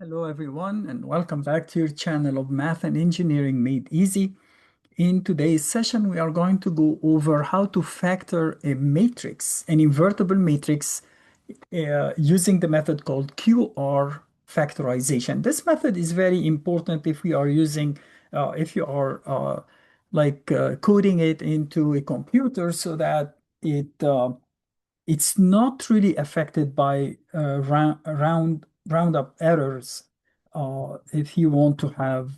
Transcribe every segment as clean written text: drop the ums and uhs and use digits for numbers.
Hello, everyone, and welcome back to your channel of Math and Engineering Made Easy. In today's session, we are going to go over how to factor a matrix, an invertible matrix, using the method called QR factorization. This method is very important if we are using, if you are coding it into a computer so that it's not really affected by roundup errors if you want to have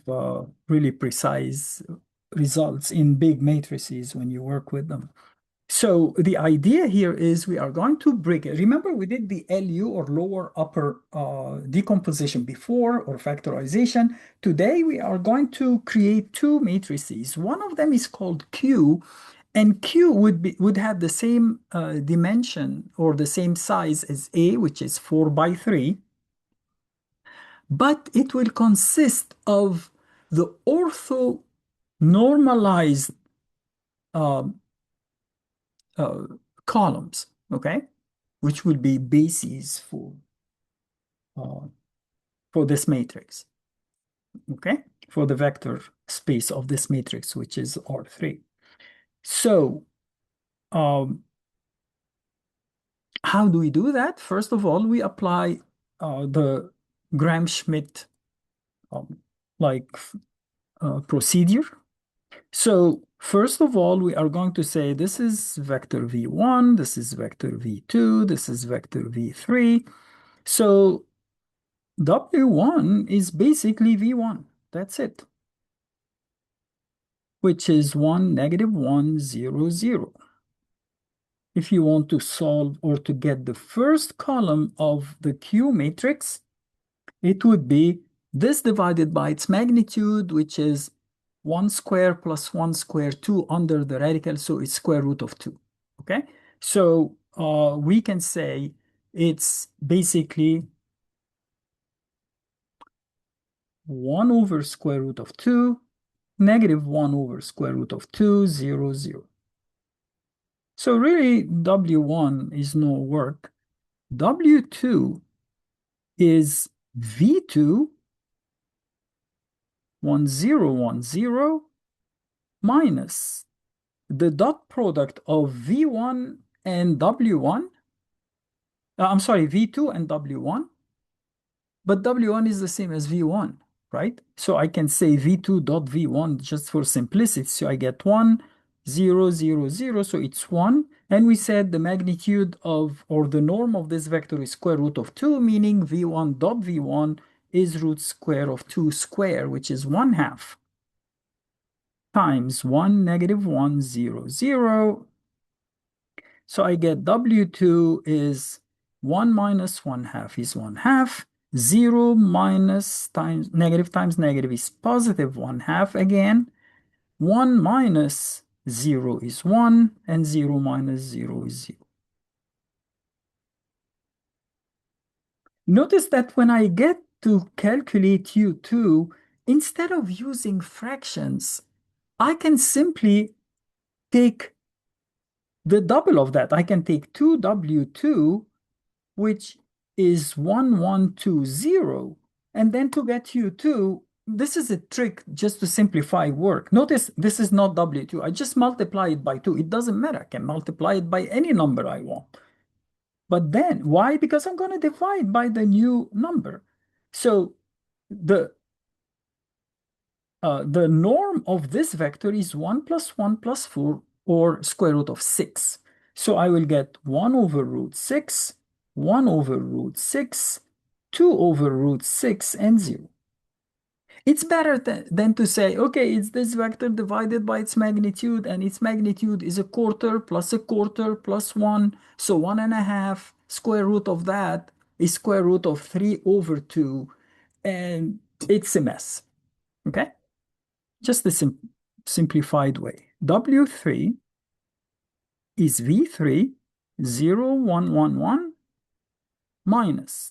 really precise results in big matrices when you work with them. So the idea here is we are going to break it. Remember, we did the LU or lower upper decomposition before, or factorization. Today we are going to create two matrices. One of them is called Q, and Q would have the same dimension or the same size as A, which is 4 by 3, but it will consist of the orthonormalized uh, uh, columns, okay, which would be bases uh, for this matrix, okay, for the vector space of this matrix, which is R3. So um, how do we do that? First of all, we apply the Gram-Schmidt um, like procedure. So first of all, we are going to say this is vector v1, this is vector v2, this is vector v3. So w1 is basically v1. That's it, which is 1, -1, 0, 0. If you want to solve or to get the first column of the Q matrix, it would be this divided by its magnitude, which is 1 square plus 1 square, 2 under the radical, so it's square root of 2, okay? So we can say it's basically 1 over square root of 2, -1 over square root of 2, 0, 0. So really, W1 is no work. W2 is V2, 1, 0, 1, 0, minus the dot product of V1 and W1. I'm sorry, V2 and W1. But W1 is the same as V1, right? So I can say V2 dot V1 just for simplicity. So I get 1, 0, 0, 0. So it's 1. And we said the magnitude of, or the norm of this vector is square root of 2, meaning V1 dot V1 is root square of 2 square, which is 1/2 times 1, -1, 0, 0. So I get W2 is 1 minus 1/2 is 1/2. 0 minus times negative is positive 1/2 again. 1 minus 0 is 1, and 0 minus 0 is 0. Notice that when I get to calculate U2, instead of using fractions, I can simply take the double of that. I can take 2W2, which is 1120. And then to get U2, this is a trick just to simplify work. Notice this is not W2. I just multiply it by 2. It doesn't matter. I can multiply it by any number I want. But then, why? Because I'm going to divide by the new number. So the the norm of this vector is 1 plus 1 plus 4, or square root of 6. So I will get 1 over root 6, 1 over root 6, 2 over root 6, and 0. It's better than to say, okay, it's this vector divided by its magnitude, and its magnitude is a quarter plus 1. So 1.5 square root of that is square root of 3 over 2. And it's a mess, okay? Just the simplified way. W3 is V3, 0, 1, 1, 1, minus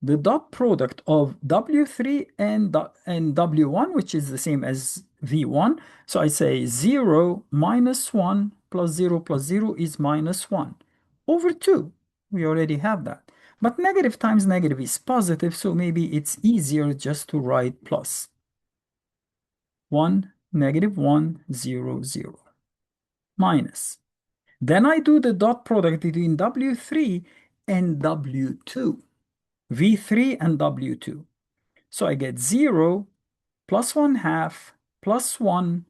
the dot product of W3 and W1, which is the same as V1. So I say 0 minus 1 plus 0 plus 0 is -1 over 2. We already have that. But negative times negative is positive, so maybe it's easier just to write plus. 1, negative 1, 0, 0. Minus. Then I do the dot product between W3 and W2. V3 and W2. So I get 0 plus 1 half plus 1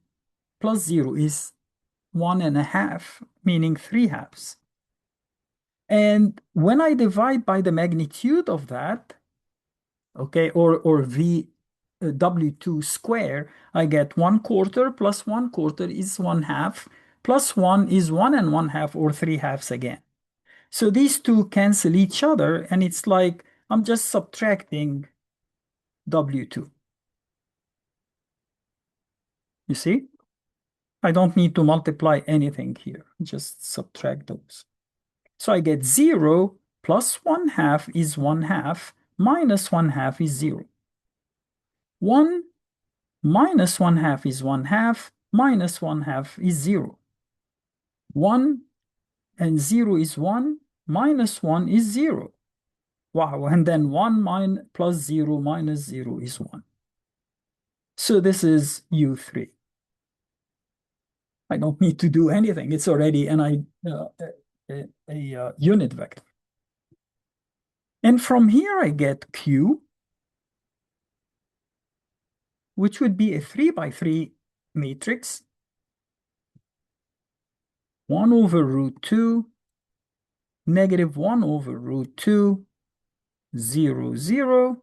plus 0 is 1.5, meaning 3 halves. And when I divide by the magnitude of that, okay, or V W2 square, I get 1/4 plus 1/4 is 1 half, plus 1 is 1 1/2 or 3 halves again. So these two cancel each other, and it's like I'm just subtracting W2. You see? I don't need to multiply anything here, just subtract those. So I get 0 plus 1 half is 1 half, minus 1 half is 0. 1 minus 1 half is 1 half, minus 1 half is 0. 1 and 0 is 1, minus 1 is 0. Wow, and then 1 plus 0 minus 0 is 1. So this is U3. I don't need to do anything. It's already a unit vector. And from here I get Q, which would be a 3 by 3 matrix, 1 over root 2, negative 1 over root 2, 0, 0,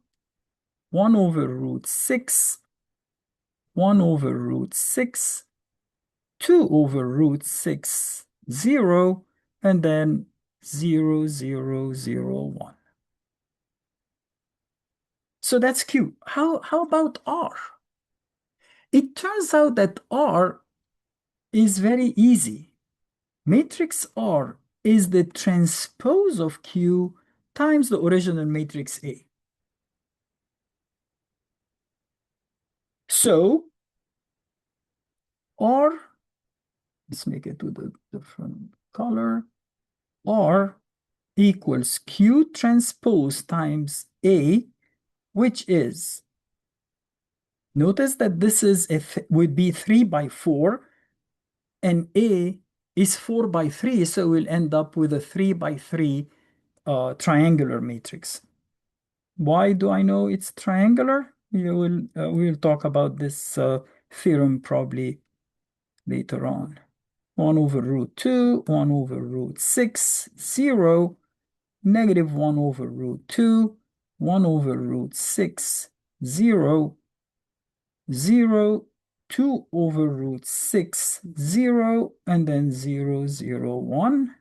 1 over root 6, 1 over root 6, 2 over root 6, 0, and then 0, 0, 0, 1. So that's Q. How about R? It turns out that R is very easy. Matrix R is the transpose of Q times the original matrix A. So R, let's make it with a different color, R equals Q transpose times A, which is, notice that this is would be 3 by 4, and A is 4 by 3, so we'll end up with a 3 by 3 triangular matrix. Why do I know it's triangular? We'll talk about this theorem probably later on. 1 over root 2, 1 over root 6, 0, negative 1 over root 2, 1 over root 6, 0, 0, 2 over root 6, 0, and then 0, 0, 1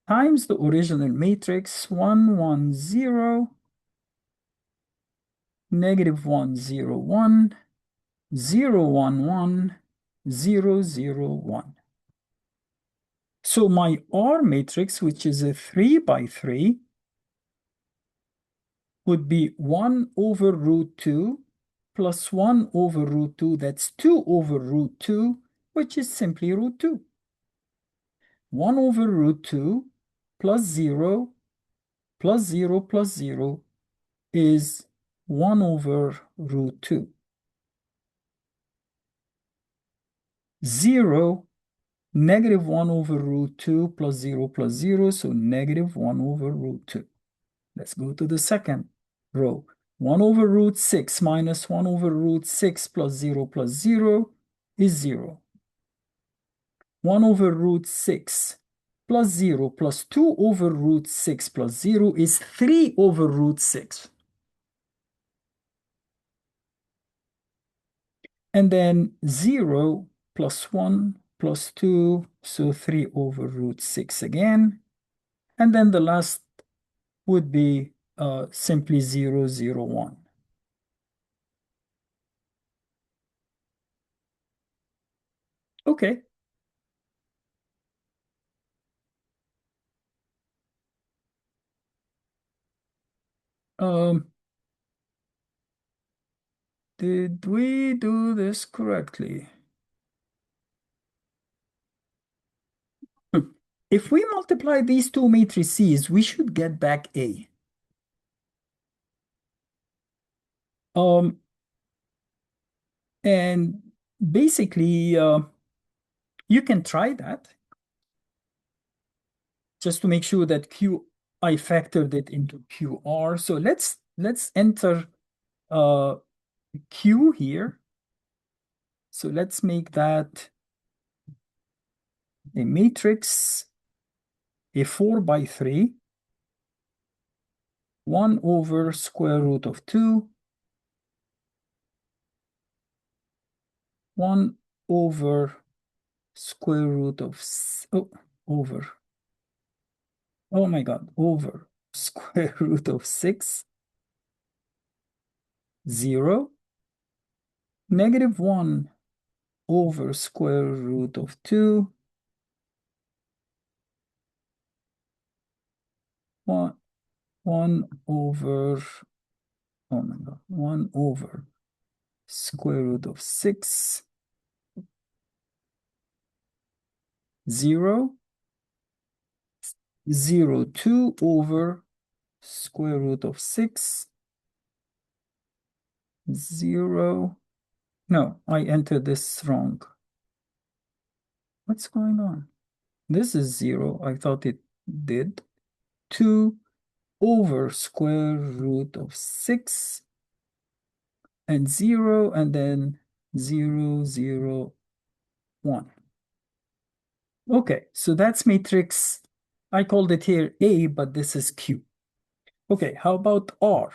times the original matrix 1, 1, 0, negative 1, 0, 1, 0, 1, 1, 0, 0, 1. So my R matrix, which is a 3 by 3, would be 1 over root 2 plus 1 over root 2, that's 2 over root 2, which is simply root 2. 1 over root 2 plus 0 plus 0 plus 0 is 1 over root 2. 0, negative 1 over root 2 plus 0 plus 0, so negative 1 over root 2. Let's go to the second row. 1 over root 6 minus 1 over root 6 plus 0 plus 0 is 0. 1 over root 6 plus 0 plus 2 over root 6 plus 0 is 3 over root 6. And then 0 plus 1 plus 2, so 3 over root 6 again. And then the last would be simply 0, 0, 1. Okay. Um, did we do this correctly? If we multiply these two matrices, we should get back A. Um, and basically, you can try that just to make sure that Q, I factored it into QR. So let's enter Q here. So let's make that a matrix, a 4 by 3, 1 over square root of 2, 1 over square root of, over, oh my God, over square root of 6, 0, negative 1 over square root of 2, 1 over, oh my God, 1 over square root of 6, 0, 0, 2 over square root of 6, 0. No, I entered this wrong. What's going on? This is 0. I thought it did. 2 over square root of 6 and 0, and then 0, 0, 1. Okay, so that's matrix. I called it here A, but this is Q. Okay, how about R?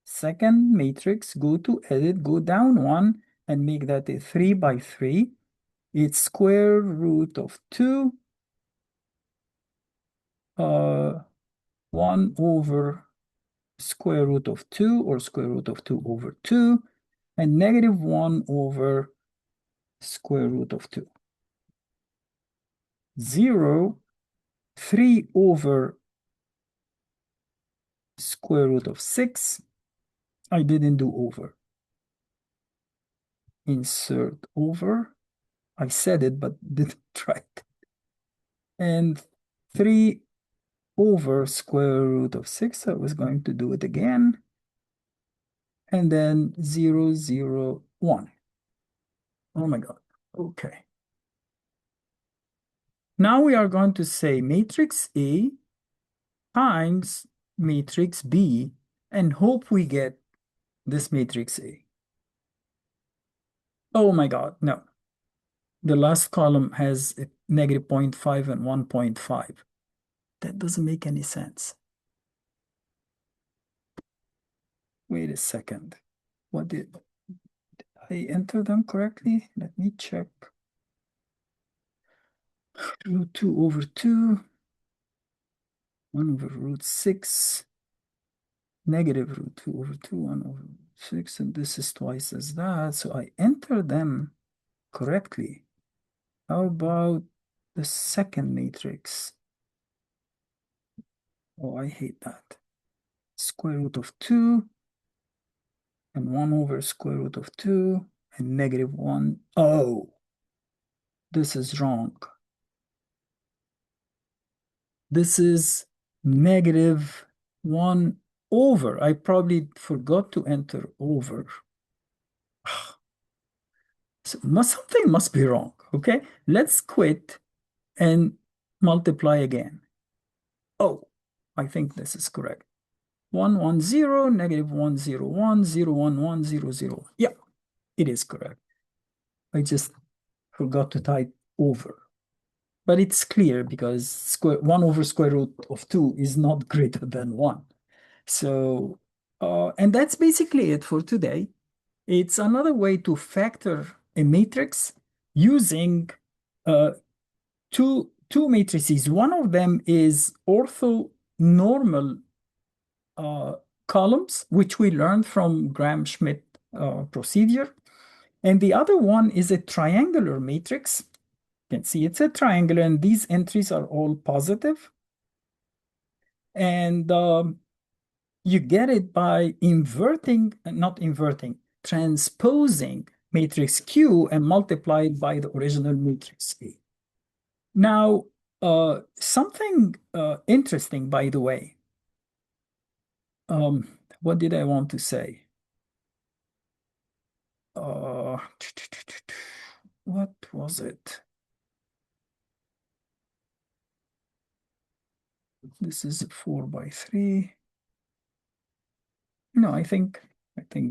Second matrix, go to edit, go down 1, and make that a 3 by 3. It's square root of 2, 1 over square root of 2, or square root of 2 over 2, and negative 1 over square root of 2. 0, 3 over square root of 6. I didn't do over. Insert over. I said it, but didn't try it. And 3 over square root of 6. I was going to do it again. And then 0, 0, 1. Oh my God. Okay. Now we are going to say matrix A times matrix B and hope we get this matrix A. Oh my God, no. The last column has a negative 0.5 and 1.5. That doesn't make any sense. Wait a second. What did I enter them correctly? Let me check. Root 2 over 2, 1 over root 6, negative root 2 over 2, 1 over 6, and this is twice as that. So I enter them correctly. How about the second matrix? Oh, I hate that. Square root of 2 and 1 over square root of 2 and negative 1. Oh, this is wrong. This is negative 1 over. I probably forgot to enter over. So something must be wrong, okay? Let's quit and multiply again. Oh, I think this is correct. 1, 1, 0, negative 1, 0, 1, 0, 1, 1, 0, 0. Yeah, it is correct. I just forgot to type over. But it's clear because 1 over square root of 2 is not greater than 1. So, and that's basically it for today. It's another way to factor a matrix using two matrices. One of them is orthonormal columns, which we learned from Gram-Schmidt procedure. And the other one is a triangular matrix. You can see it's a triangle, and these entries are all positive. And you get it by inverting, not inverting, transposing matrix Q and multiplied by the original matrix A. Now, Something interesting, by the way. What did I want to say? Uh, what was it? This is 4 by 3. No, I think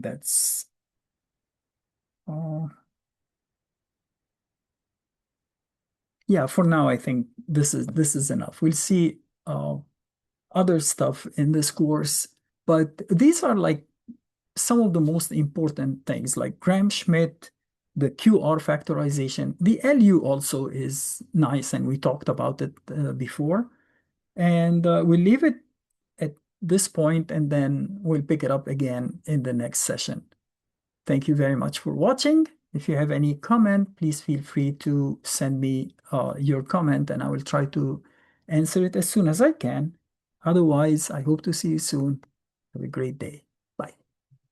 that's uh, yeah, for now I think this is enough. We'll see other stuff in this course, but these are like some of the most important things like Gram-Schmidt, the QR factorization. The LU also is nice, and we talked about it before. And we'll leave it at this point, and then we'll pick it up again in the next session. Thank you very much for watching. If you have any comment, please feel free to send me your comment, and I will try to answer it as soon as I can. Otherwise, I hope to see you soon. Have a great day.